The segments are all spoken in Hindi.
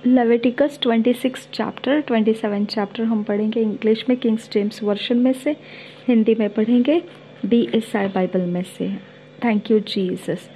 लेविटिकस 26 चैप्टर 27 चैप्टर हम पढ़ेंगे इंग्लिश में किंग जेम्स वर्जन में से, हिंदी में पढ़ेंगे DSI बाइबल में से। Thank you Jesus.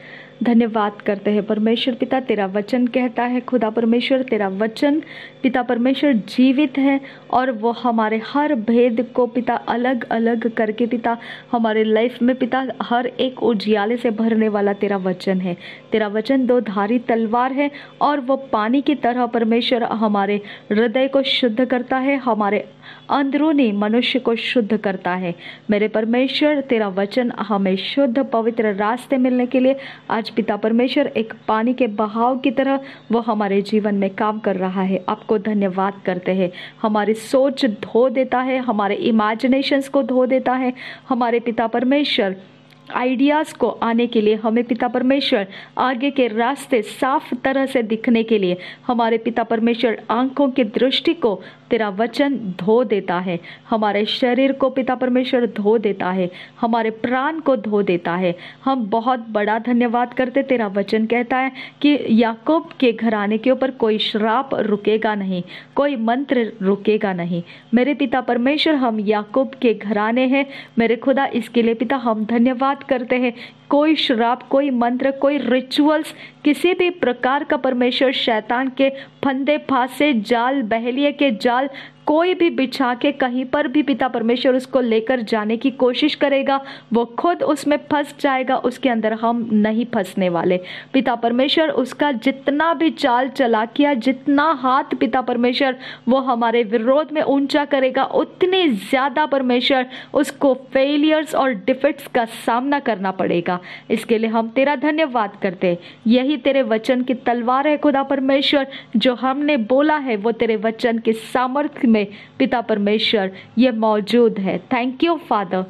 धन्यवाद करते हैं परमेश्वर पिता, तेरा वचन कहता है खुदा परमेश्वर, तेरा वचन पिता परमेश्वर जीवित है और वो हमारे हर भेद को पिता अलग अलग करके पिता हमारे लाइफ में पिता हर एक उजियाले से भरने वाला तेरा वचन है। तेरा वचन दो धारी तलवार है और वो पानी की तरह परमेश्वर हमारे हृदय को शुद्ध करता है, हमारे अंदरूनी मनुष्य को शुद्ध करता है। मेरे परमेश्वर तेरा वचन हमें शुद्ध पवित्र रास्ते मिलने के लिए आज पिता परमेश्वर एक पानी के बहाव की तरह वो हमारे जीवन में काम कर रहा है। आपको धन्यवाद करते हैं। हमारी सोच धो देता है, हमारे इमेजिनेशंस को धो देता है। हमारे पिता परमेश्वर आइडियाज़ को आने के लिए हमें पिता परमेश्वर आगे के रास्ते साफ तरह से दिखने के लिए हमारे पिता परमेश्वर आंखों की दृष्टि को तेरा वचन धो देता है। हमारे शरीर को पिता परमेश्वर धो देता है, हमारे प्राण को धो देता है। हम बहुत बड़ा धन्यवाद करते। तेरा वचन कहता है कि याकूब के घराने के ऊपर कोई श्राप रुकेगा नहीं, कोई मंत्र रुकेगा नहीं। मेरे पिता परमेश्वर हम याकूब के घराने हैं मेरे खुदा, इसके लिए पिता हम धन्यवाद करते हैं। कोई श्राप, कोई मंत्र, कोई रिचुअल्स, किसी भी प्रकार का परमेश्वर शैतान के फंदे फांसे जाल, बहेलिए के जाल कोई भी बिछा के कहीं पर भी पिता परमेश्वर उसको लेकर जाने की कोशिश करेगा, वो खुद उसमें फंस जाएगा, उसके अंदर हम नहीं फंसने वाले। पिता परमेश्वर उसका जितना भी चाल चला किया, जितना हाथ पिता परमेश्वर वो हमारे विरोध में ऊंचा करेगा, उतनी ज्यादा परमेश्वर उसको फेलियर्स और डिफिट्स का सामना करना पड़ेगा। इसके लिए हम तेरा धन्यवाद करते हैं। यही तेरे वचन की तलवार है खुदा परमेश्वर, जो हमने बोला है वो तेरे वचन की सामर्थ्य में पिता परमेश्वर ये मौजूद है। थैंक यू फादर,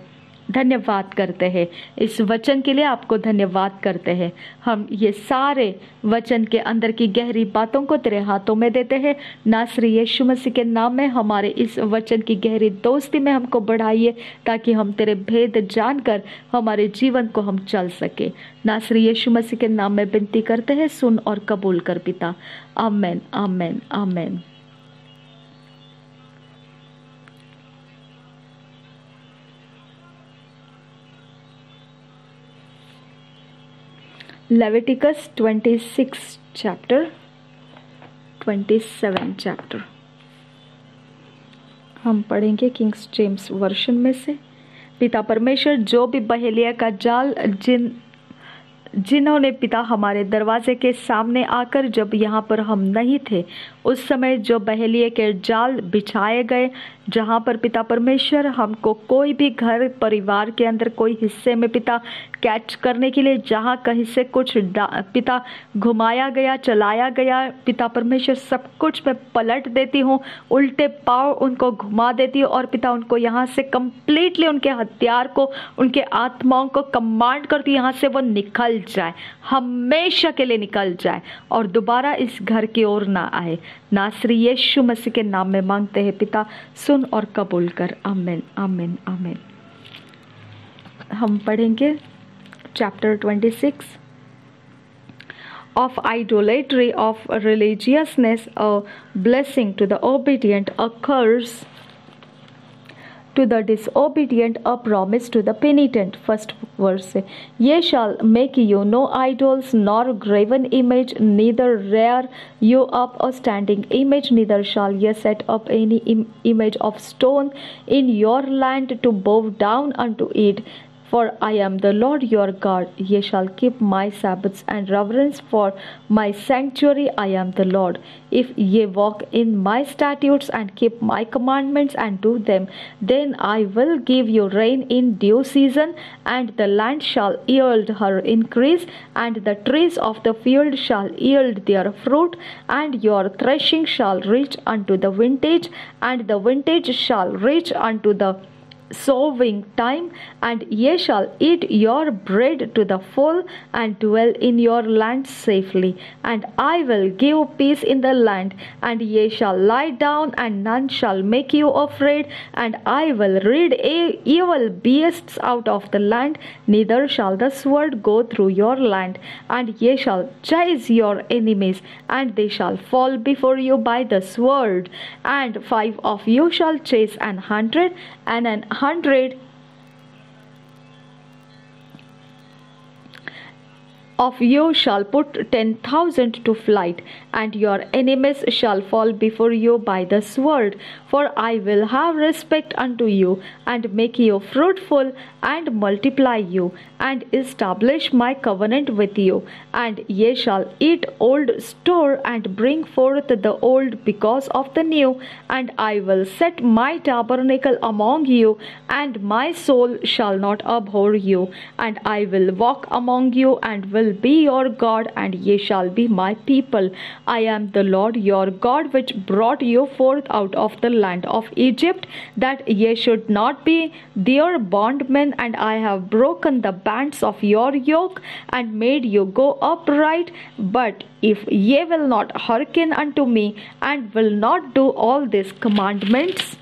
धन्यवाद करते हैं इस वचन के लिए, आपको धन्यवाद करते हैं। हम ये सारे वचन के अंदर की गहरी बातों को तेरे हाथों में देते हैं। नासरी यीशु मसीह के नाम में हमारे इस वचन की गहरी दोस्ती में हमको बढ़ाइए, ताकि हम तेरे भेद जानकर हमारे जीवन को हम चल सके। नासरी यीशु मसीह के नाम में विनती करते हैं, सुन और कबूल कर पिता। आमेन, आमेन, आमेन। लेविटिकस 26 चैप्टर 27 चैप्टर हम पढ़ेंगे किंग जेम्स वर्जन में से। पिता परमेश्वर जो भी बहेलिया का जाल जिन्होंने पिता हमारे दरवाजे के सामने आकर, जब यहाँ पर हम नहीं थे उस समय जो बहेलिए के जाल बिछाए गए, जहाँ पर पिता परमेश्वर हमको कोई भी घर परिवार के अंदर कोई हिस्से में पिता कैच करने के लिए जहाँ कहीं से कुछ पिता घुमाया गया, चलाया गया, पिता परमेश्वर सब कुछ मैं पलट देती हूँ, उल्टे पाँव उनको घुमा देती हूँ और पिता उनको यहाँ से कंप्लीटली उनके हथियार को, उनके आत्माओं को कमांड करती, यहाँ से वो निकल जाए, हमेशा के लिए निकल जाए और दोबारा इस घर की ओर ना आए। नासरी यीशु मसीह के नाम में मांगते हैं पिता, सुन और कबूल कर। आमीन, आमीन, आमीन। हम पढ़ेंगे chapter 26 of idolatry, of religiousness, a blessing to the obedient, a curse to the disobedient, a promise to the penitent. First verse, ye shall make you no idols, nor graven image, neither rear you up a standing image, neither shall ye set up any image of stone in your land to bow down unto it. For I am the Lord your God. Ye shall keep my Sabbaths and reverence for my sanctuary. I am the Lord. If ye walk in my statutes and keep my commandments and do them, then I will give you rain in due season, and the land shall yield her increase, and the trees of the field shall yield their fruit, and your threshing shall reach unto the vintage, and the vintage shall reach unto the sowing time, and ye shall eat your bread to the full, and dwell in your land safely. And I will give peace in the land, and ye shall lie down, and none shall make you afraid. And I will rid evil beasts out of the land, neither shall the sword go through your land. And ye shall chase your enemies, and they shall fall before you by the sword. And 5 of you shall chase 100, and 100 of you shall put 10,000 to flight, and your enemies shall fall before you by the sword. For I will have respect unto you, and make you fruitful, and multiply you, and establish my covenant with you. And ye shall eat old store, and bring forth the old because of the new. And I will set my tabernacle among you, and my soul shall not abhor you. And I will walk among you, and will be your God, and ye shall be my people. I am the Lord your God, which brought you forth out of the land of Egypt, that ye should not be their bondmen. And I have broken the bands of your yoke, and made you go upright. But if ye will not hearken unto me, and will not do all these commandments,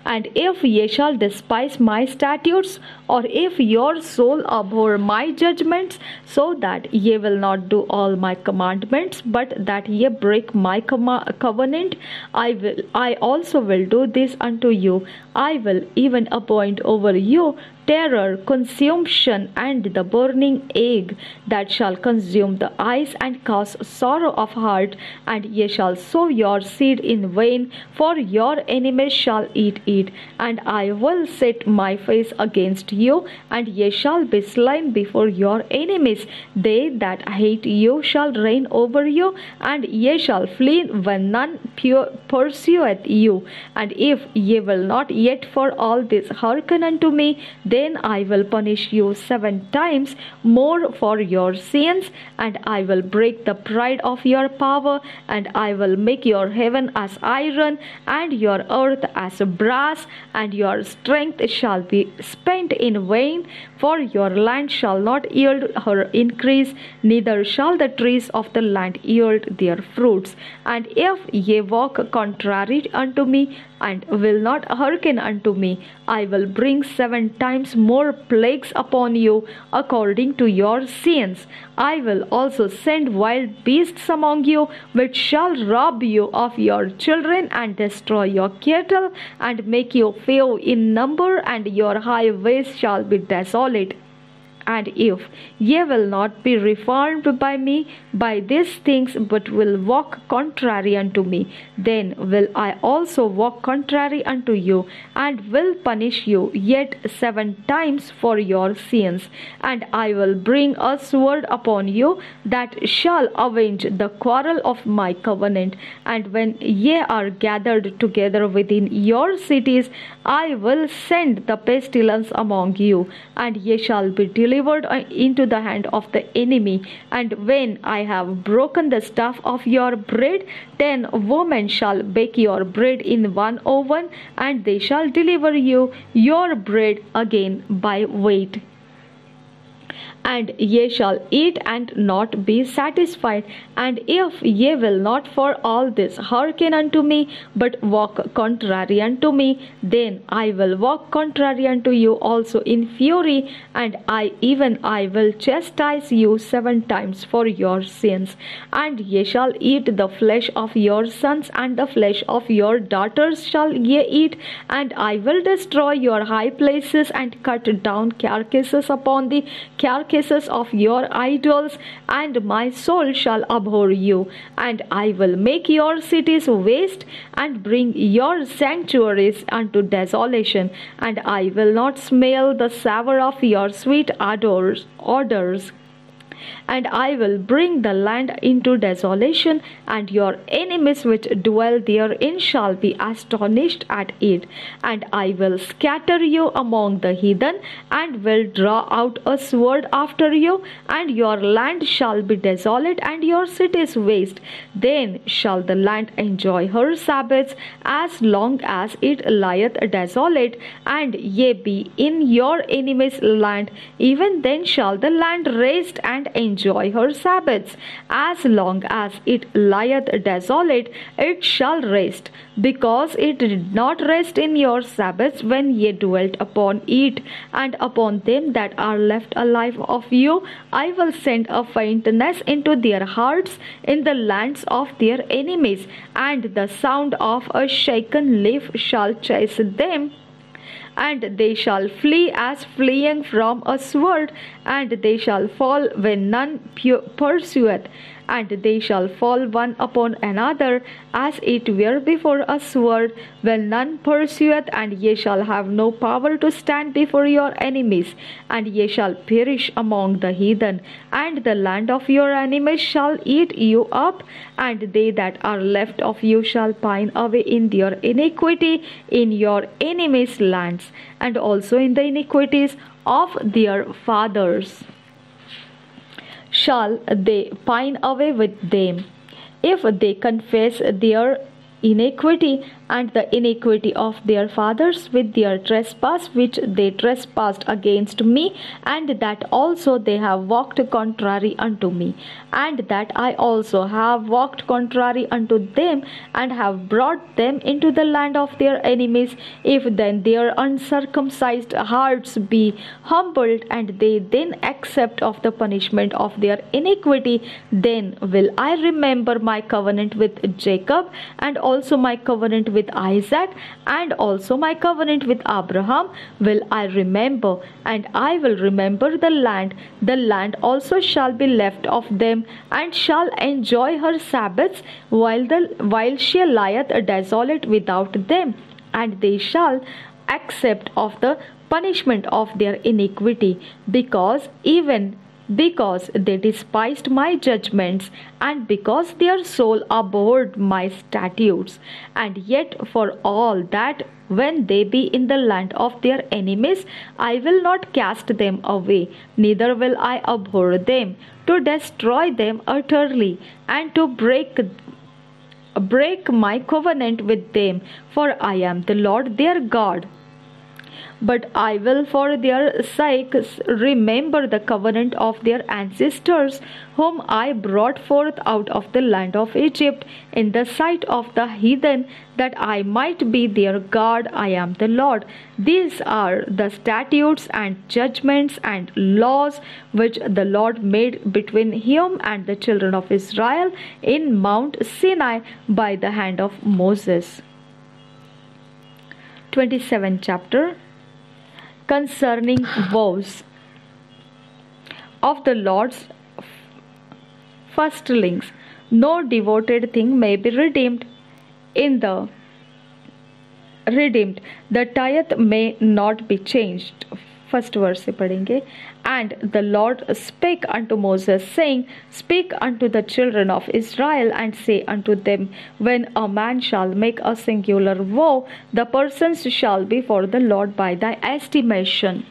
and if ye shall despise my statutes, or if your soul abhor my judgments, so that ye will not do all my commandments, but that ye break my covenant, I also will do this unto you. I will even appoint over you terror, consumption, and the burning egg, that shall consume the eyes and cause sorrow of heart. And ye shall sow your seed in vain, for your enemies shall eat it. And I will set my face against you, and ye shall be slain before your enemies. They that hate you shall reign over you, and ye shall flee when none pursueth you. And if ye will not yet for all this hearken unto me, then I will punish you 7 times more for your sins. And I will break the pride of your power, and I will make your heaven as iron, and your earth as brass, and your strength shall be spent in vain. For your land shall not yield her increase, neither shall the trees of the land yield their fruits. And if ye walk contrary unto me, and will not hearken unto me, I will bring 7 times more plagues upon you according to your sins. I will also send wild beasts among you, which shall rob you of your children, and destroy your cattle, and make you few in number, and your highways shall be desolate. And if ye will not be reformed by me by these things, but will walk contrary unto me, then will I also walk contrary unto you, and will punish you yet 7 times for your sins. And I will bring a sword upon you, that shall avenge the quarrel of my covenant. And when ye are gathered together within your cities, I will send the pestilence among you, and ye shall be delivered into the hand of the enemy. And when I have broken the staff of your bread, 10 women shall bake your bread in one oven, and they shall deliver you your bread again by weight. And ye shall eat and not be satisfied. And if ye will not for all this hearken unto me, but walk contrary unto me, then I will walk contrary unto you also in fury, and I will chastise you 7 times for your sins. And ye shall eat the flesh of your sons, and the flesh of your daughters shall ye eat. And I will destroy your high places, and cut down carcasses upon the carcasses of your idols, and my soul shall abhor you. And I will make your cities waste, and bring your sanctuaries unto desolation. And I will not smell the savour of your sweet odors. And I will bring the land into desolation, and your enemies which dwell therein shall be astonished at it. And I will scatter you among the heathen, and will draw out a sword after you, and your land shall be desolate, and your cities waste. Then shall the land enjoy her Sabbaths as long as it lieth desolate, and ye be in your enemy's land. Even then shall the land rest and enjoy her Sabbaths. As long as it lieth desolate, it shall rest, because it did not rest in your Sabbaths when ye dwelt upon it. And upon them that are left alive of you, I will send a faintness into their hearts in the lands of their enemies, and the sound of a shaken leaf shall chase them. And they shall flee as fleeing from a sword, and they shall fall when none pursueth, and they shall fall one upon another, as it were before a sword, when none pursueth, and ye shall have no power to stand before your enemies, and ye shall perish among the heathen, and the land of your enemies shall eat you up, and they that are left of you shall pine away in their iniquity in your enemies' lands, and also in the iniquities of their fathers shall they pine away with them, if they confess their iniquity and the iniquity of their fathers with their trespass which they trespassed against me, and that also they have walked contrary unto me, and that I also have walked contrary unto them, and have brought them into the land of their enemies. If then their uncircumcised hearts be humbled, and they then accept of the punishment of their iniquity, then will I remember my covenant with Jacob, and also my covenant with Isaac, and also my covenant with Abraham will I remember, and I will remember the land. The land also shall be left of them, and shall enjoy her Sabbaths while she lieth desolate without them, and they shall accept of the punishment of their iniquity, because they despised my judgments, and because their soul abhorred my statutes. And yet for all that, when they be in the land of their enemies, I will not cast them away, neither will I abhor them, to destroy them utterly, and to break my covenant with them, for I am the Lord their God. But I will for their sakes remember the covenant of their ancestors, whom I brought forth out of the land of Egypt, in the sight of the heathen, that I might be their God. I am the Lord. These are the statutes and judgments and laws which the Lord made between him and the children of Israel in Mount Sinai by the hand of Moses. 27th chapter. Concerning vows of the Lord's firstlings, no devoted thing may be redeemed. The tithe may not be changed. First verse से पढ़ेंगे. And the Lord spake unto Moses, saying, Speak unto the children of Israel, and say unto them, When a man shall make a singular vow, the persons shall be for the Lord by thy estimation.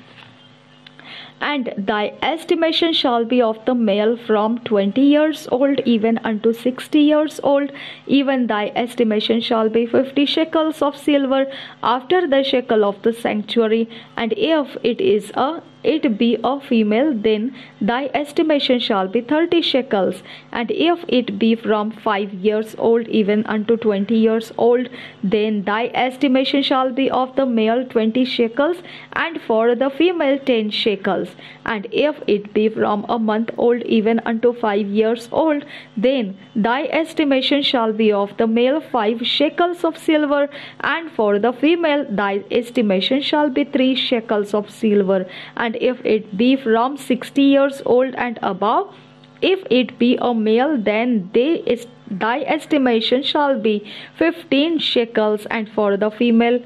And thy estimation shall be of the male from 20 years old even unto 60 years old. Even thy estimation shall be 50 shekels of silver after the shekel of the sanctuary. And if it be a female, then thy estimation shall be 30 shekels. And if it be from 5 years old even unto 20 years old, then thy estimation shall be of the male 20 shekels, and for the female 10 shekels. And if it be from a month old even unto 5 years old, then thy estimation shall be of the male 5 shekels of silver, and for the female thy estimation shall be 3 shekels of silver. And if it be from 60 years old and above, if it be a male, then thy estimation shall be 15 shekels, and for the female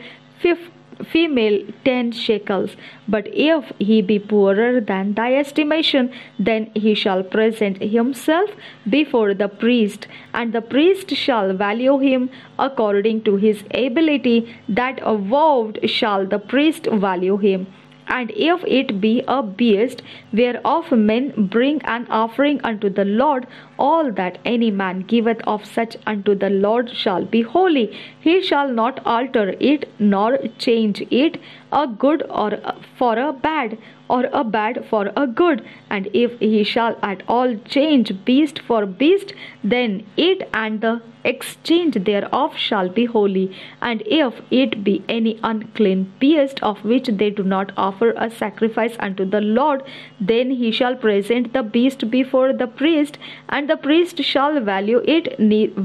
female 10 shekels. But if he be poorer than thy estimation, then he shall present himself before the priest, and the priest shall value him according to his ability, that vowed shall the priest value him. And if it be a beast whereof men bring an offering unto the Lord, all that any man giveth of such unto the Lord shall be holy. He shall not alter it nor change it, a good or for a bad, or a bad for a good. And if he shall at all change beast for beast, then it and the exchange thereof shall be holy. And if it be any unclean beast of which they do not offer a sacrifice unto the Lord, then he shall present the beast before the priest, and the priest shall value it,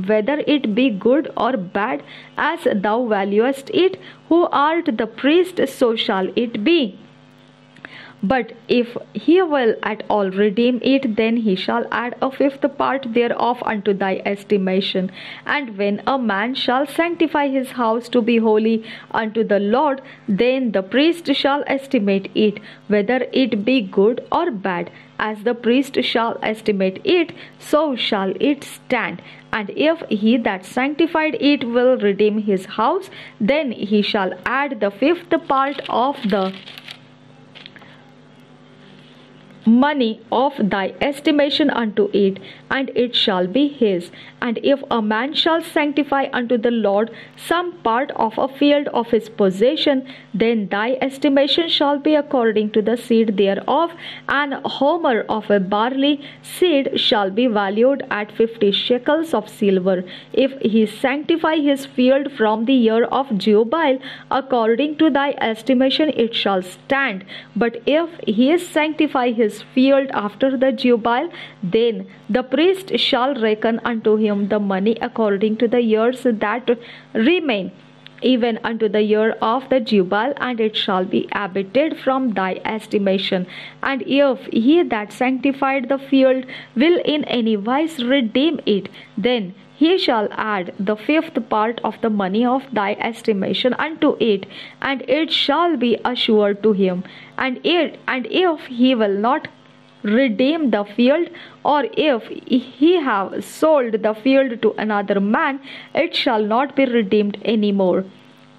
whether it be good or bad, as thou valuest it, who art the priest, so shall it be. But if he will at all redeem it, then he shall add a fifth part thereof unto thy estimation. And when a man shall sanctify his house to be holy unto the Lord, then the priest shall estimate it, whether it be good or bad. As the priest shall estimate it, so shall it stand. And if he that sanctified it will redeem his house, then he shall add the fifth part of the money of thy estimation unto it, and it shall be his. And if a man shall sanctify unto the Lord some part of a field of his possession, then thy estimation shall be according to the seed thereof. An homer of a barley seed shall be valued at 50 shekels of silver. If he sanctify his field from the year of Jubile, according to thy estimation it shall stand. But if he sanctify his field after the Jubile, then the priest shall reckon unto him the money according to the years that remain, even unto the year of the Jubile, and it shall be abated from thy estimation. And if he that sanctified the field will in any wise redeem it, then he shall add the fifth part of the money of thy estimation unto it, and it shall be assured to him. And if he will not redeem the field, or if he have sold the field to another man, it shall not be redeemed any more.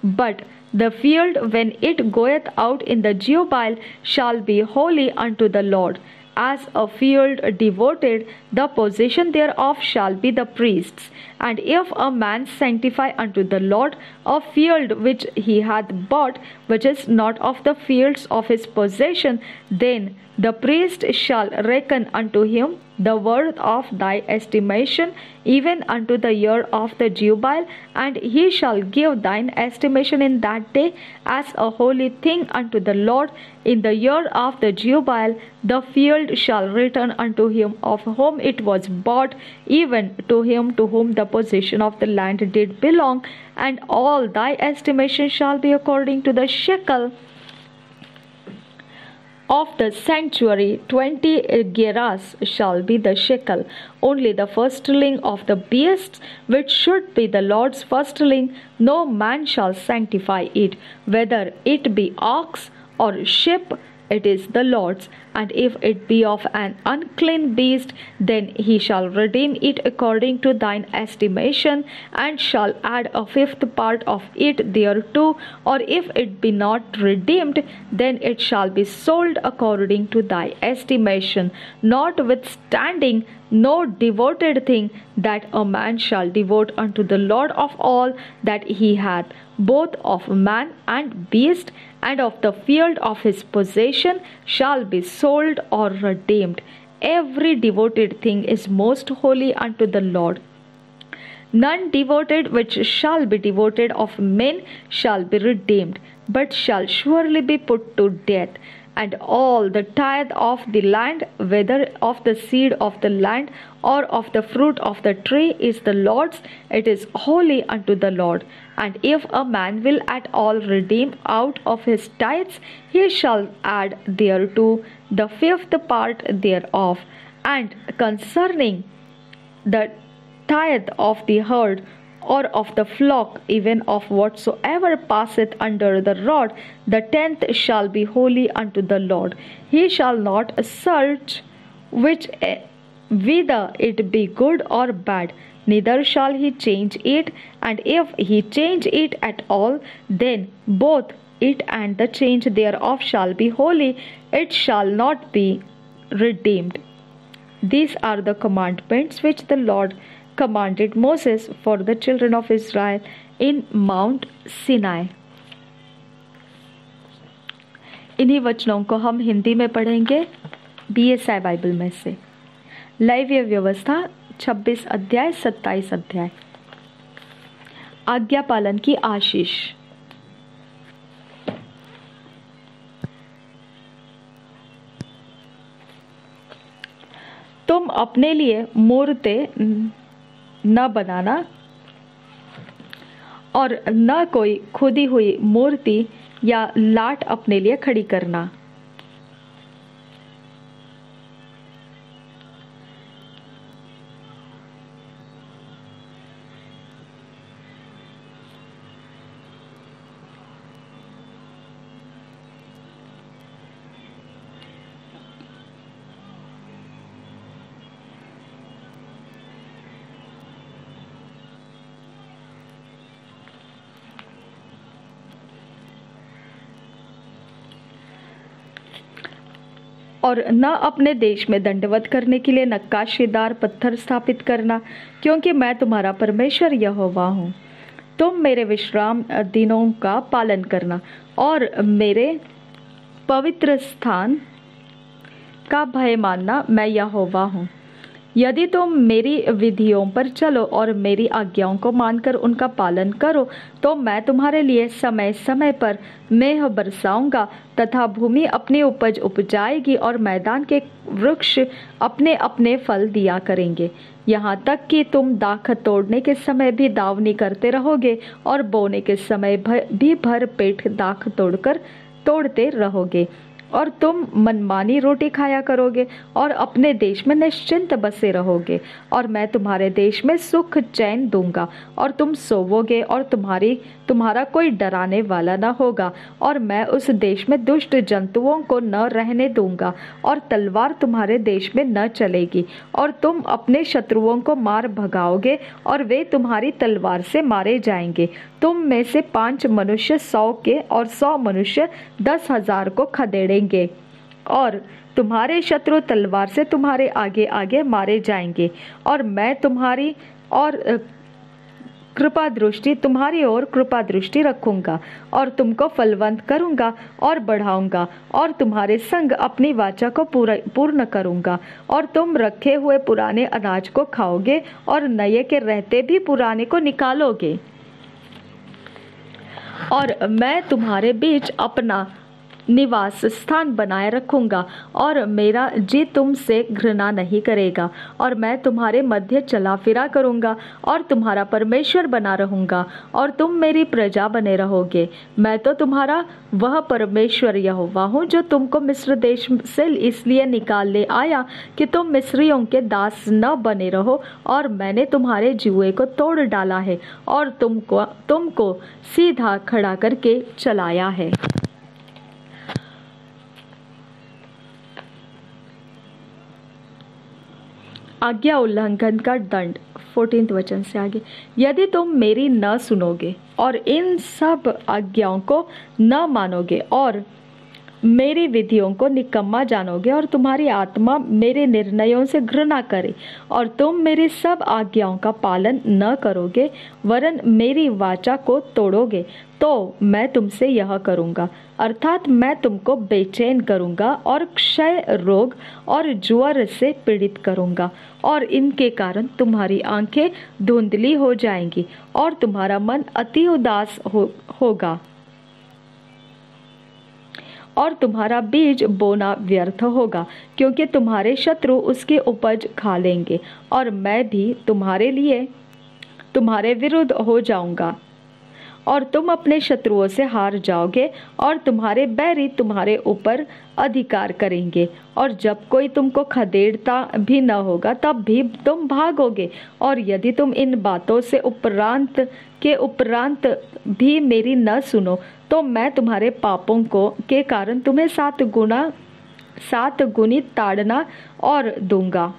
But the field, when it goeth out in the Jubile, shall be holy unto the Lord. As a field devoted, the possession thereof shall be the priest's. And if a man sanctify unto the Lord a field which he hath bought, which is not of the fields of his possession, then the priest shall reckon unto him the worth of thy estimation, even unto the year of the Jubile, and he shall give thine estimation in that day as a holy thing unto the Lord. In the year of the Jubile, the field shall return unto him of whom it was bought, even to him to whom the possession of the land did belong, and all thy estimation shall be according to the shekel of the sanctuary. 20 gerahs shall be the shekel. Only the firstling of the beasts, which should be the Lord's firstling, no man shall sanctify it, whether it be ox or sheep, it is the Lord's. And if it be of an unclean beast, then he shall redeem it according to thine estimation, and shall add a fifth part of it thereto. Or if it be not redeemed, then it shall be sold according to thy estimation. Notwithstanding, no devoted thing that a man shall devote unto the Lord of all that he hath, both of man and beast, and of the field of his possession, shall be sold or redeemed. Every devoted thing is most holy unto the Lord. None devoted which shall be devoted of men shall be redeemed, but shall surely be put to death. And all the tithe of the land, whether of the seed of the land or of the fruit of the tree, is the Lord's. It is holy unto the Lord. And if a man will at all redeem out of his tithes, he shall add thereto the fifth part thereof. And concerning the tithe of the herd, or of the flock, even of whatsoever passeth under the rod, the 10th shall be holy unto the Lord. He shall not search which whether it be good or bad, neither shall he change it, and if he change it at all, then both it and the change thereof shall be holy, it shall not be redeemed. These are the commandments which the Lord commanded Moses for the children of Israel in Mount Sinai. इन्हीं वचनों को हम हिंदी में पढ़ेंगे DSI बाइबल में से। लैवी व्यवस्था 26 अध्याय 27 अध्याय। आज्ञा पालन की आशीष। तुम अपने लिए मूर्तें न बनाना और न कोई खुदी हुई मूर्ति या लाट अपने लिए खड़ी करना। और न अपने देश में दंडवत करने के लिए नक्काशीदार पत्थर स्थापित करना, क्योंकि मैं तुम्हारा परमेश्वर यहोवा हूँ। तुम मेरे विश्राम दिनों का पालन करना और मेरे पवित्र स्थान का भय मानना, मैं यहोवा हूँ। यदि तुम मेरी विधियों पर चलो और मेरी आज्ञाओं को मानकर उनका पालन करो, तो मैं तुम्हारे लिए समय समय पर मेह बरसाऊंगा तथा भूमि अपनी उपज उपजाएगी और मैदान के वृक्ष अपने अपने फल दिया करेंगे। यहाँ तक कि तुम दाख तोड़ने के समय भी दावनी करते रहोगे और बोने के समय भी भर पेट दाख तोड़ते रहोगे। और तुम मनमानी रोटी खाया करोगे और अपने देश में निश्चिंत बसे रहोगे। और मैं तुम्हारे देश में सुख चैन दूंगा और तुम सोवोगे और तुम्हारा कोई डराने वाला न होगा। और मैं उस देश में दुष्ट जंतुओं को न रहने दूंगा और तलवार तुम्हारे देश में न चलेगी। और तुम अपने शत्रुओं को मार भगाओगे और वे तुम्हारी तलवार से मारे जाएंगे। तुम में से 5 मनुष्य 100 के और 100 मनुष्य 10,000 को खदेड़ेंगे और तुम्हारे शत्रु तलवार से तुम्हारे आगे आगे मारे जाएंगे। और मैं तुम्हारी और कृपा दृष्टि रखूंगा और तुमको फलवंत करूंगा और बढ़ाऊंगा और तुम्हारे संग अपनी वाचा को पूर्ण करूंगा। और तुम रखे हुए पुराने अनाज को खाओगे और नए के रहते भी पुराने को निकालोगे। और मैं तुम्हारे बीच अपना निवास स्थान बनाए रखूंगा और मेरा जी तुमसे घृणा नहीं करेगा। और मैं तुम्हारे मध्य चला फिरा करूंगा और तुम्हारा परमेश्वर बना रहूंगा और तुम मेरी प्रजा बने रहोगे। मैं तो तुम्हारा वह परमेश्वर यहोवा हूँ जो तुमको मिस्र देश से इसलिए निकाल ले आया कि तुम मिस्रियों के दास न बने रहो। और मैंने तुम्हारे जुए को तोड़ डाला है और तुमको सीधा खड़ा करके चलाया है। आज्ञा उल्लंघन का दंड 14वें वचन से आगे। यदि तुम मेरी न सुनोगे और इन सब आज्ञाओं को न मानोगे और मेरी विधियों को निकम्मा जानोगे और तुम्हारी आत्मा मेरे निर्णयों से घृणा करे और तुम मेरी सब आज्ञाओं का पालन न करोगे वरन मेरी वाचा को तोड़ोगे, तो मैं तुमसे यह करूंगा, अर्थात मैं तुमको बेचैन करूंगा और क्षय रोग और ज्वर से पीड़ित करूंगा। और इनके कारण तुम्हारी आंखें धुंधली हो जाएंगी और तुम्हारा मन अति उदास होगा और तुम्हारा बीज बोना व्यर्थ होगा, क्योंकि तुम्हारे शत्रु उसकी उपज खा लेंगे और मैं भी तुम्हारे विरुद्ध हो जाऊंगा और तुम अपने शत्रुओं से हार जाओगे और तुम्हारे बैरी तुम्हारे ऊपर अधिकार करेंगे। और जब कोई तुमको खदेड़ता भी न होगा तब भी तुम भागोगे। और यदि तुम इन बातों से उपरांत भी मेरी न सुनो तो मैं तुम्हारे पापों को के कारण तुम्हें 7 गुनी ताड़ना और दूंगा।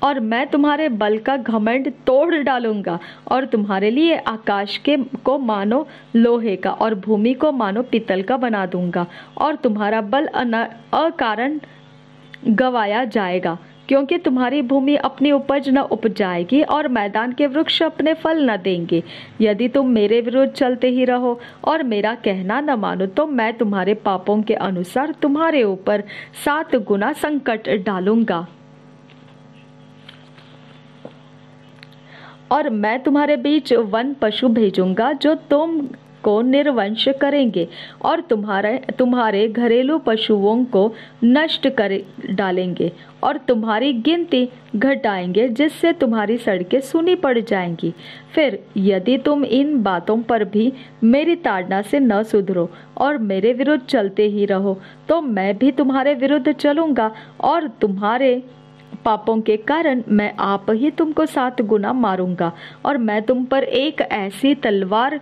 और मैं तुम्हारे बल का घमंड तोड़ डालूंगा और तुम्हारे लिए आकाश को मानो लोहे का और भूमि को मानो पीतल का बना दूंगा। और तुम्हारा बल अकारण गवाया जाएगा, क्योंकि तुम्हारी भूमि अपनी उपज न उपजाएगी और मैदान के वृक्ष अपने फल न देंगे। यदि तुम मेरे विरुद्ध चलते ही रहो और मेरा कहना न मानो तो मैं तुम्हारे पापों के अनुसार तुम्हारे ऊपर 7 गुना संकट डालूंगा। और मैं तुम्हारे बीच वन पशु भेजूंगा जो तुमको निर्वंश करेंगे और तुम्हारे घरेलू पशुओं को नष्ट कर डालेंगे और तुम्हारी गिनती घटाएंगे, जिससे तुम्हारी सड़कें सूनी पड़ जाएंगी। फिर यदि तुम इन बातों पर भी मेरी ताड़ना से न सुधरो और मेरे विरुद्ध चलते ही रहो तो मैं भी तुम्हारे विरुद्ध चलूंगा और तुम्हारे पापों के कारण मैं आप ही तुमको 7 गुना मारूंगा। और मैं तुम पर एक ऐसी तलवार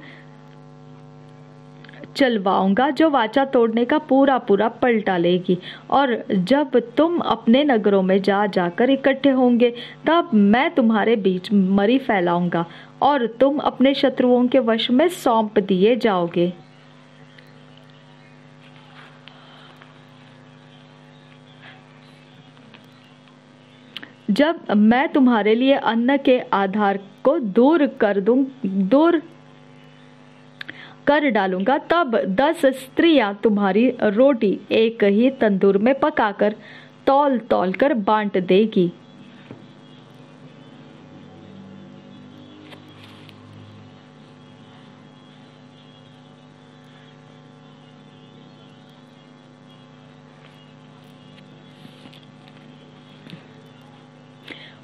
चलवाऊंगा जो वाचा तोड़ने का पूरा पलटा लेगी। और जब तुम अपने नगरों में जाकर इकट्ठे होंगे तब मैं तुम्हारे बीच मरी फैलाऊंगा और तुम अपने शत्रुओं के वश में सौंप दिए जाओगे। जब मैं तुम्हारे लिए अन्न के आधार को दूर कर डालूंगा तब 10 स्त्रियां तुम्हारी रोटी एक ही तंदूर में पकाकर तौल कर बांट देगी।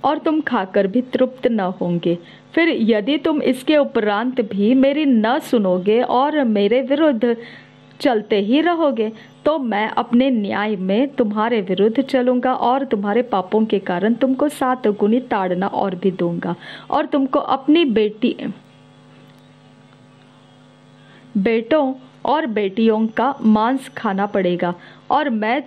और तुम खाकर भी तृप्त न होंगे। फिर यदि तुम इसके उपरांत भी मेरी न सुनोगे और मेरे विरुद्ध चलते ही रहोगे तो मैं अपने न्याय में तुम्हारे विरुद्ध चलूंगा और तुम्हारे पापों के कारण तुमको 7 गुनी ताड़ना और भी दूंगा। और तुमको अपनी बेटों और बेटियों का मांस खाना पड़ेगा और मैं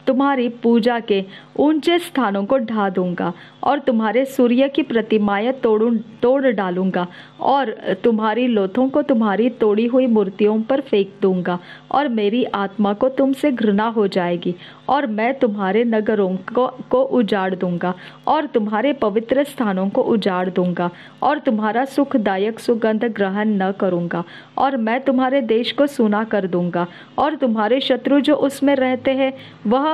तुम्हारी पूजा के ऊंचे स्थानों को ढा दूंगा और तुम्हारे सूर्य की प्रतिमाएं तोड़ डालूंगा और तुम्हारी लोथों को तुम्हारी तोड़ी हुई मूर्तियों पर फेंक दूंगा। और मेरी आत्मा को तुमसे घृणा हो जाएगी और मैं तुम्हारे नगरों को उजाड़ दूंगा और तुम्हारे पवित्र स्थानों को उजाड़ दूंगा और तुम्हारा सुखदायक सुगंध ग्रहण न करूंगा। और मैं तुम्हारे देश को सूना कर दूंगा और तुम्हारे शत्रु जो उसमें रहते हैं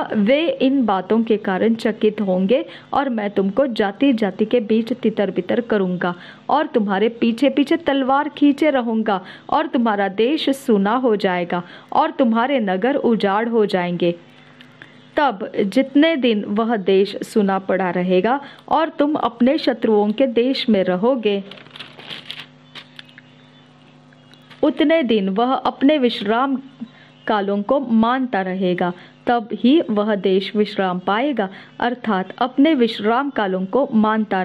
वे इन बातों के कारण चकित होंगे। और मैं तुमको जाति जाति के बीच तितर बितर करूंगा और तुम्हारे पीछे पीछे तलवार खींचे रहूंगा और तुम्हारा देश सूना हो जाएगा और तुम्हारे नगर उजाड़ हो जाएंगे। तब जितने दिन वह देश सूना पड़ा रहेगा और तुम अपने शत्रुओं के देश में रहोगे, उतने दिन वह अपने विश्राम कालों को मानता रहेगा। तब ही वह देश विश्राम पाएगा, अर्थात अपने विश्राम कालों को मानता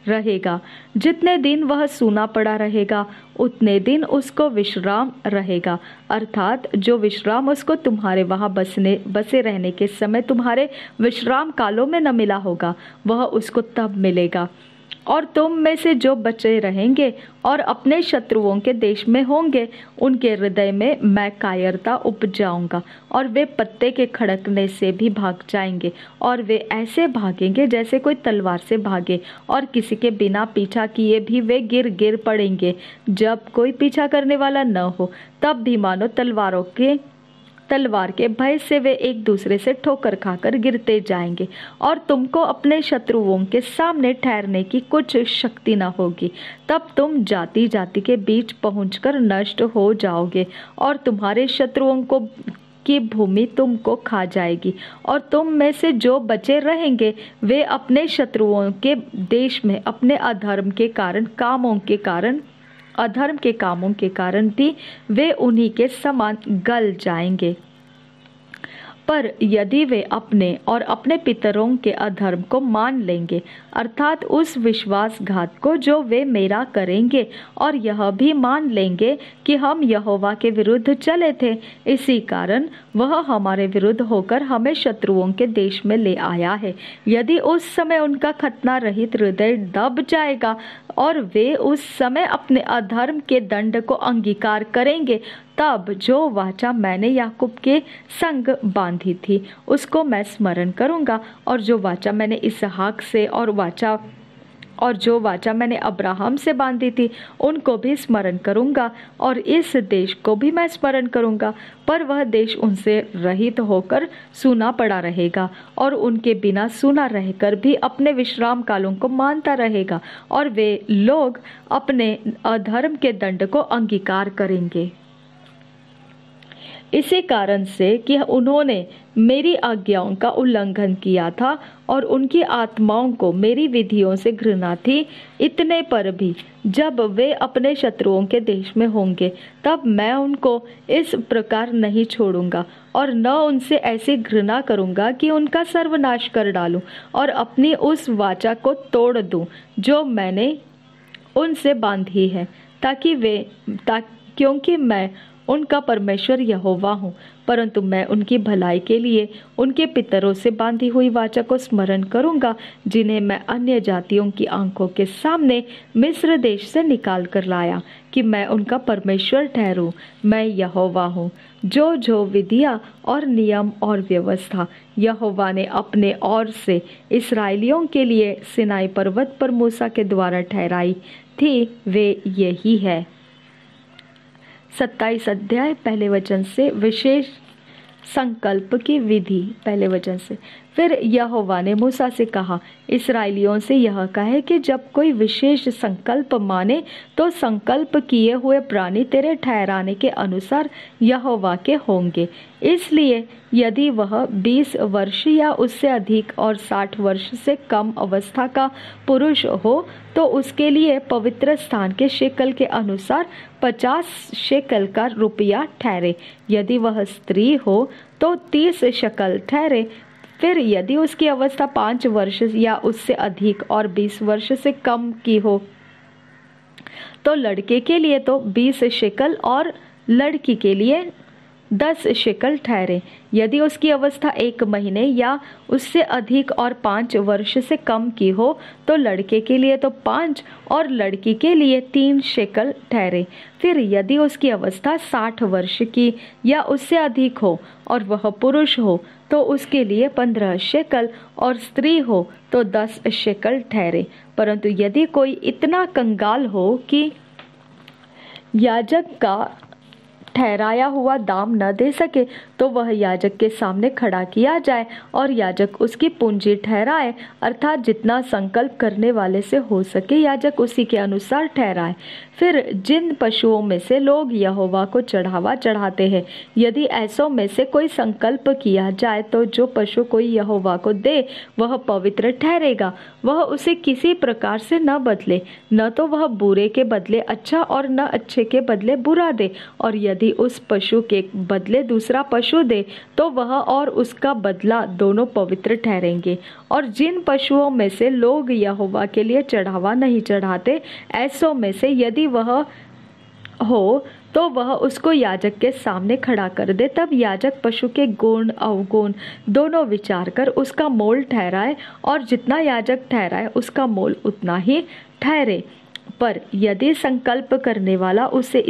रहेगा। जितने दिन वह सूना पड़ा रहेगा उतने दिन उसको विश्राम रहेगा, अर्थात जो विश्राम उसको तुम्हारे वहाँ बसे रहने के समय तुम्हारे विश्राम कालों में न मिला होगा वह उसको तब मिलेगा। और तुम में से जो बचे रहेंगे और अपने शत्रुओं के देश में होंगे उनके हृदय में मैं कायरता उपजाऊंगा और वे पत्ते के खड़कने से भी भाग जाएंगे और वे ऐसे भागेंगे जैसे कोई तलवार से भागे और किसी के बिना पीछा किए भी वे गिर पड़ेंगे। जब कोई पीछा करने वाला न हो तब भी मानो तलवार के भय से वे एक दूसरे से ठोकर खाकर गिरते जाएंगे और तुमको अपने शत्रुओं के सामने ठहरने की कुछ शक्ति न होगी। तब तुम जाति जाति के बीच पहुंचकर नष्ट हो जाओगे और तुम्हारे शत्रुओं की भूमि तुमको खा जाएगी, और तुम में से जो बचे रहेंगे वे अपने शत्रुओं के देश में अपने अधर्म के कामों के कारण भी वे उन्हीं के समान गल जाएंगे। पर यदि वे अपने और अपने पितरों के अधर्म को मान लेंगे, अर्थात उस विश्वासघात को जो वे मेरा करेंगे, और यह भी मान लेंगे कि हम यहोवा के विरुद्ध चले थे, इसी कारण वह हमारे विरुद्ध होकर हमें शत्रुओं के देश में ले आया है, यदि उस समय उनका खतना रहित हृदय दब जाएगा और वे उस समय अपने अधर्म के दंड को अंगीकार करेंगे, तब जो वाचा मैंने याकूब के संग बांधी थी उसको मैं स्मरण करूंगा, और जो वाचा मैंने इसहाक से और जो वाचा मैंने अब्राहम से बांधी थी उनको भी स्मरण करूंगा, और इस देश को भी मैं स्मरण करूंगा। पर वह देश उनसे रहित होकर सूना पड़ा रहेगा, और उनके बिना सूना रहकर भी अपने विश्राम कालों को मानता रहेगा, और वे लोग अपने अधर्म के दंड को अंगीकार करेंगे। इसी कारण से कि उन्होंने मेरी आज्ञाओं का उल्लंघन किया था और उनकी आत्माओं को मेरी विधियों से घृणा थी, इतने पर भी जब वे अपने शत्रुओं के देश में होंगे तब मैं उनको इस प्रकार नहीं छोड़ूंगा, और न उनसे ऐसी घृणा करूंगा कि उनका सर्वनाश कर डालूं और अपनी उस वाचा को तोड़ दूं जो मैंने उनसे बांधी है, क्योंकि मैं उनका परमेश्वर यहोवा हूँ। परंतु मैं उनकी भलाई के लिए उनके पितरों से बांधी हुई वाचा को स्मरण करूंगा, जिन्हें मैं अन्य जातियों की आंखों के सामने मिस्र देश से निकाल कर लाया, कि मैं उनका परमेश्वर ठहरूं। मैं यहोवा हूँ। जो विधियाँ और नियम और व्यवस्था यहोवा ने अपने ओर से इसराइलियों के लिए सिनाई पर्वत पर मूसा के द्वारा ठहराई थी, वे यही है। 27 अध्याय पहले वचन से विशेष संकल्प की विधि। पहले वचन से, फिर यहोवा ने मूसा से कहा, इस्राएलियों से यह कहे कि जब कोई विशेष संकल्प माने तो संकल्प किए हुए प्राणी तेरे ठहराने के अनुसार यहोवा के होंगे। इसलिए यदि वह 20 वर्ष या उससे अधिक और 60 वर्ष से कम अवस्था का पुरुष हो तो उसके लिए पवित्र स्थान के शेकल के अनुसार 50 शेकल का रुपया ठहरे। यदि वह स्त्री हो तो 30 शकल ठहरे। फिर यदि उसकी अवस्था 5 वर्ष या उससे अधिक और 20 वर्ष से कम की हो तो लड़के के लिए तो 20 शेकल और लड़की के लिए 10 शेकल ठहरे। यदि उसकी अवस्था 1 महीने या उससे अधिक और 5 वर्ष से कम की हो तो लड़के के लिए तो 5 और लड़की के लिए 3 शेकल ठहरे। फिर यदि उसकी अवस्था 60 वर्ष की या उससे अधिक हो और वह पुरुष हो तो उसके लिए 15 शेकल और स्त्री हो तो 10 शेकल ठहरे। परंतु यदि कोई इतना कंगाल हो कि याजक का ठहराया हुआ दाम न दे सके तो वह याजक के सामने खड़ा किया जाए और याजक उसकी पूंजी ठहराए, अर्थात जितना संकल्प करने वाले से हो सके याजक उसी के अनुसार ठहराए। फिर जिन पशुओं में से लोग यहोवा को चढ़ावा चढ़ाते हैं, यदि ऐसों में से कोई संकल्प किया जाए तो जो पशु कोई यहोवा को दे वह पवित्र ठहरेगा। वह उसे किसी प्रकार से न बदले, न तो वह बुरे के बदले अच्छा और न अच्छे के बदले बुरा दे। और यदि उस पशु के बदले दूसरा पशु दे तो वह और उसका बदला दोनों पवित्र ठहरेंगे। और जिन पशुओं में से लोग यहोवा के लिए चढ़ावा नहीं चढ़ाते, ऐसों में से यदि वह हो तो वह उसको याजक के सामने खड़ा कर दे। तब याजक पशु के गुण अवगुण दोनों विचार कर उसका मोल ठहराए, और जितना याजक ठहराए उसका मोल उतना ही ठहरे। पर यदि संकल्प करने वाला उसे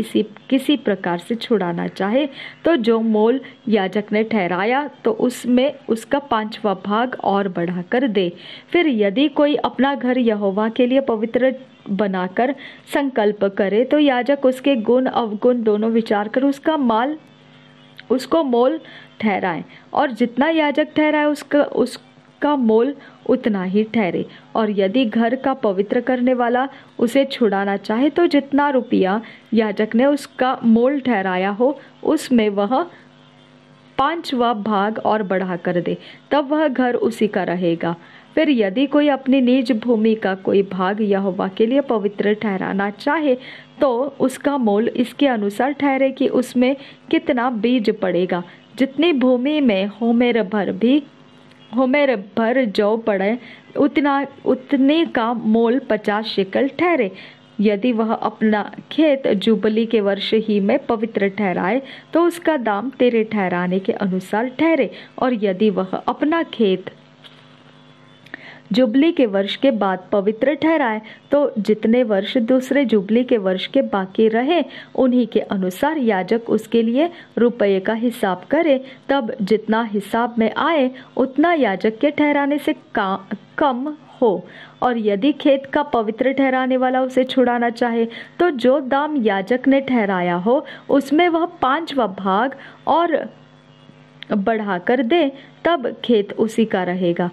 किसी प्रकार से छुड़ाना चाहे तो जो मोल याजक ने ठहराया तो उसमें उसका 5वां भाग और बढ़ाकर दे। फिर यदि कोई अपना घर यहोवा के लिए पवित्र बनाकर संकल्प करे तो याजक उसके गुण अवगुण दोनों विचार कर उसको मोल ठहराए, और जितना याजक ठहराए उसका मोल उतना ही ठहरे। और यदि घर का पवित्र करने वाला उसे छुड़ाना चाहे तो जितना रुपया याजक ने उसका मोल ठहराया हो उसमें वह 5वां भाग और बढ़ा कर दे, तब वह घर उसी का रहेगा। फिर यदि कोई अपनी निज भूमि का कोई भाग यहोवा के लिए पवित्र ठहराना चाहे, तो उसका मोल इसके अनुसार ठहरे कि उसमें कितना बीज पड़ेगा। जितनी भूमि में होमेर भर जौ पड़े, उतने का मोल 50 शेकल ठहरे। यदि वह अपना खेत जुबली के वर्ष ही में पवित्र ठहराए, तो उसका दाम तेरे ठहराने के अनुसार ठहरे। और यदि वह अपना खेत जुबली के वर्ष के बाद पवित्र ठहराए, तो जितने वर्ष दूसरे जुबली के वर्ष के बाकी रहे, उन्हीं के अनुसार याजक उसके लिए रुपये का हिसाब करे। तब जितना हिसाब में आए, उतना याजक के ठहराने से कम हो। और यदि खेत का पवित्र ठहराने वाला उसे छुड़ाना चाहे, तो जो दाम याजक ने ठहराया हो, उसमें वह 5वां भाग और बढ़ाकर दे, तब खेत उसी का रहेगा।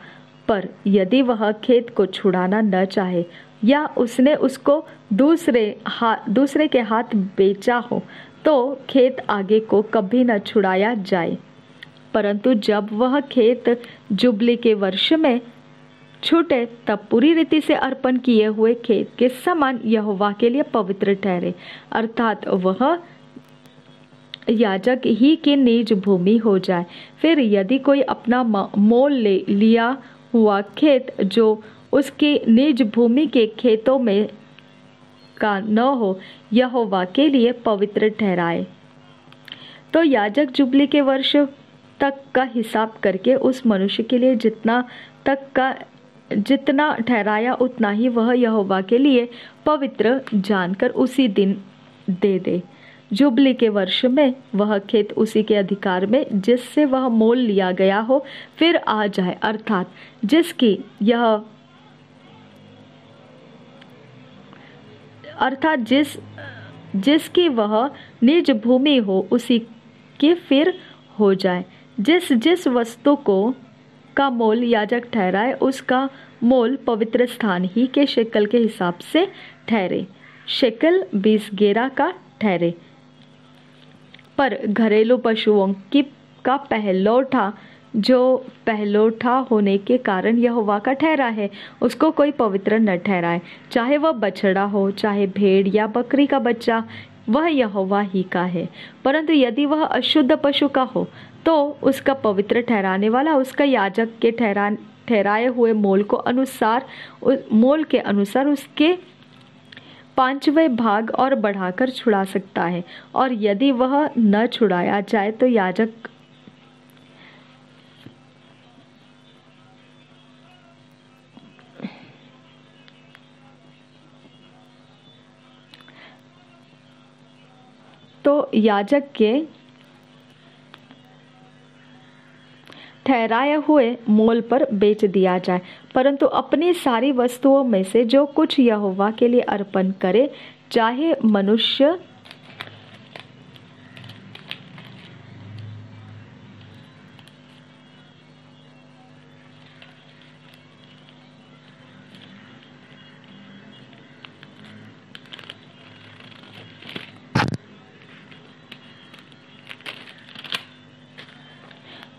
पर यदि वह खेत को छुड़ाना न चाहे, या उसने उसको दूसरे के हाथ बेचा हो, तो खेत आगे को कभी न छुड़ाया जाए। परंतु जब वह खेत जुबली के वर्ष में छूटे, तब पूरी रीति से अर्पण किए हुए खेत के समान यहोवा के लिए पवित्र ठहरे, अर्थात वह याजक ही की निज भूमि हो जाए। फिर यदि कोई अपना मोल लिया हुआ खेत जो उसकी निज भूमि के खेतों में का न हो, यहोवा के लिए पवित्र ठहराए, तो याजक जुबली के वर्ष तक का हिसाब करके उस मनुष्य के लिए जितना ठहराया, उतना ही वह यहोवा के लिए पवित्र जानकर उसी दिन दे दे। जुबली के वर्ष में वह खेत उसी के अधिकार में जिससे वह मोल लिया गया हो फिर आ जाए, अर्थात जिसकी वह निज भूमि हो, उसी के फिर हो जाए। जिस वस्तु का मोल याजक ठहराए, उसका मोल पवित्र स्थान ही के शेकल के हिसाब से ठहरे। शेकल 20 गेरा का ठहरे। पर घरेलू पशुओं का पहलौठा, जो पहलौठा होने के कारण यहोवा का ठहरा है, उसको कोई पवित्र न ठहराए। चाहे वह बछड़ा हो, चाहे भेड़ या बकरी का बच्चा, वह यहोवा ही का है। परंतु यदि वह अशुद्ध पशु का हो, तो उसका पवित्र ठहराने वाला उसका याजक के ठहराए हुए मोल के अनुसार उसके 5वें भाग और बढ़ाकर छुड़ा सकता है। और यदि वह न छुड़ाया जाए, तो याजक के ठहराए हुए मोल पर बेच दिया जाए। परंतु अपनी सारी वस्तुओं में से जो कुछ यहोवा के लिए अर्पण करे, चाहे मनुष्य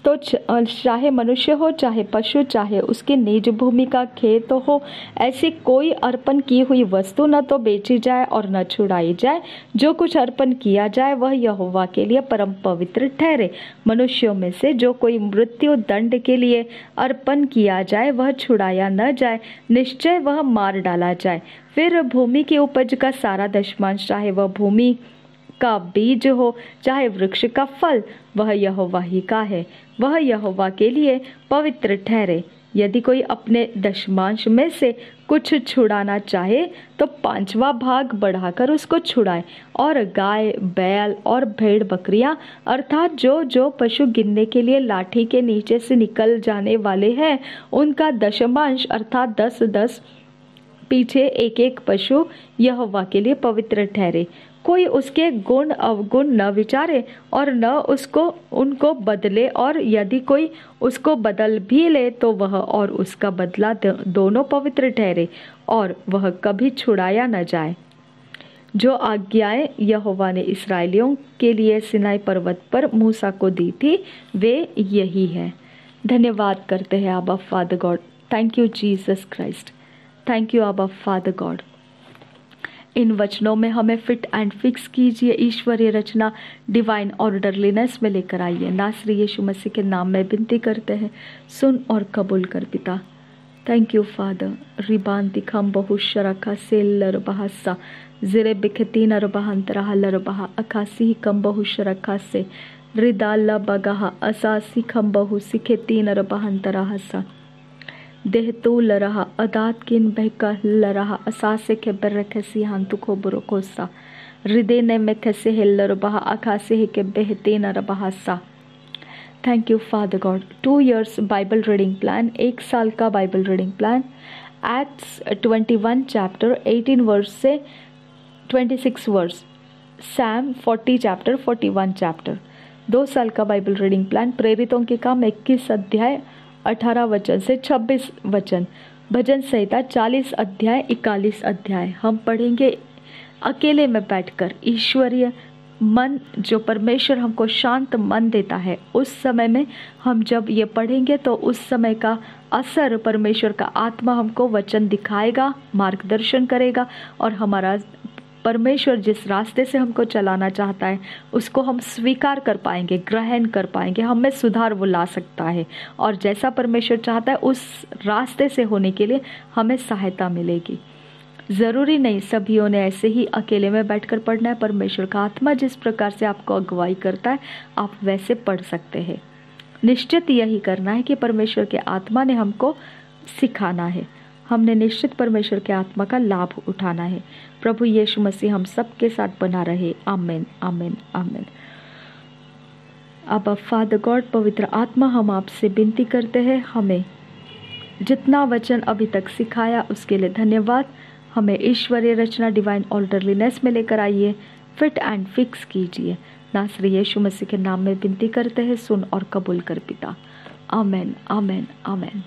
तो चाहे मनुष्य हो, चाहे पशु, चाहे उसकी निज भूमि का खेत हो, ऐसी कोई अर्पण की हुई वस्तु न तो बेची जाए और न छुड़ाई जाए। जो कुछ अर्पण किया जाए, वह यहोवा के लिए परम पवित्र ठहरे। मनुष्यों में से जो कोई मृत्यु दंड के लिए अर्पण किया जाए, वह छुड़ाया न जाए, निश्चय वह मार डाला जाए। फिर भूमि की उपज का सारा दशमांश, चाहे वह भूमि का बीज हो, चाहे वृक्ष का फल, वह यहोवा ही का है, वह यहोवा के लिए पवित्र ठहरे। यदि कोई अपने दशमांश में से कुछ छुड़ाना चाहे, तो 5वां भाग बढ़ाकर उसको छुड़ाए। और गाय, बैल और भेड़ बकरियां, अर्थात जो पशु गिनने के लिए लाठी के नीचे से निकल जाने वाले हैं, उनका दशमांश अर्थात 10-10 पीछे एक पशु यहोवा के लिए पवित्र ठहरे। कोई उसके गुण अवगुण न विचारे और न उनको बदले, और यदि कोई उसको बदल भी ले, तो वह और उसका बदला दोनों पवित्र ठहरे और वह कभी छुड़ाया न जाए। जो आज्ञाएं यहोवा ने इस्राएलियों के लिए सिनाई पर्वत पर मूसा को दी थी वे यही है। धन्यवाद करते हैं आबा father God. Thank you Jesus Christ. Thank you आबा फादर गॉड। इन वचनों में हमें फिट एंड फिक्स कीजिए, ईश्वरीय रचना डिवाइन ऑर्डरलीनेस में लेकर आइए। नासरी यीशु मसीह के नाम में विनती करते हैं, सुन और कबूल कर पिता। Thank you father. रिबान दिखम बहुशरखा सेलर बहासा जिरे बिखतीन अरबहंतरा लरबहा अखासी कम बहुशरखा से रिदाला बगाहा असासी खम बहु सिखेतीन अरबहंतरा हसा देहतू लरहा अदात किन बहका लरहा असासे के बरखसी हांतु को बुरकोसा हृदय ने में खसे हिल्लर बहा अखासे ही के बेहते न रबहासा। Thank you father God. 2 years Bible reading plan, 1 साल का Bible reading plan. Acts 21 chapter 18 verse से 26 वर्स। Sam 40 chapter 41 chapter. 2 साल का बाइबल रीडिंग प्लान। प्रेरितों के काम 21 अध्याय 18 वचन से 26 वचन। भजन संहिता 40 अध्याय 41 अध्याय। हम पढ़ेंगे अकेले में बैठकर। ईश्वरीय मन जो परमेश्वर हमको शांत मन देता है, उस समय में हम जब ये पढ़ेंगे तो उस समय का असर परमेश्वर का आत्मा हमको वचन दिखाएगा, मार्गदर्शन करेगा और हमारा परमेश्वर जिस रास्ते से हमको चलाना चाहता है उसको हम स्वीकार कर पाएंगे, ग्रहण कर पाएंगे। हमें सुधार वो ला सकता है और जैसा परमेश्वर चाहता है उस रास्ते से होने के लिए हमें सहायता मिलेगी। ज़रूरी नहीं सभीयों ने ऐसे ही अकेले में बैठकर पढ़ना है। परमेश्वर का आत्मा जिस प्रकार से आपको अगुवाई करता है आप वैसे पढ़ सकते हैं। निश्चित यही करना है कि परमेश्वर के आत्मा ने हमको सिखाना है। हमने निश्चित परमेश्वर के आत्मा का लाभ उठाना है। प्रभु यीशु मसीह हम सबके साथ बना रहे। आमीन आमीन आमीन। अब फादर गॉड, पवित्र आत्मा, हम आपसे विनती करते हैं, हमें जितना वचन अभी तक सिखाया उसके लिए धन्यवाद। हमें ईश्वरीय रचना डिवाइन ऑर्डरलीनेस में लेकर आइए, फिट एंड फिक्स कीजिए। नासरी यीशु मसीह के नाम में विनती करते हैं, सुन और कबूल कर पिता। आमीन आमीन आमीन।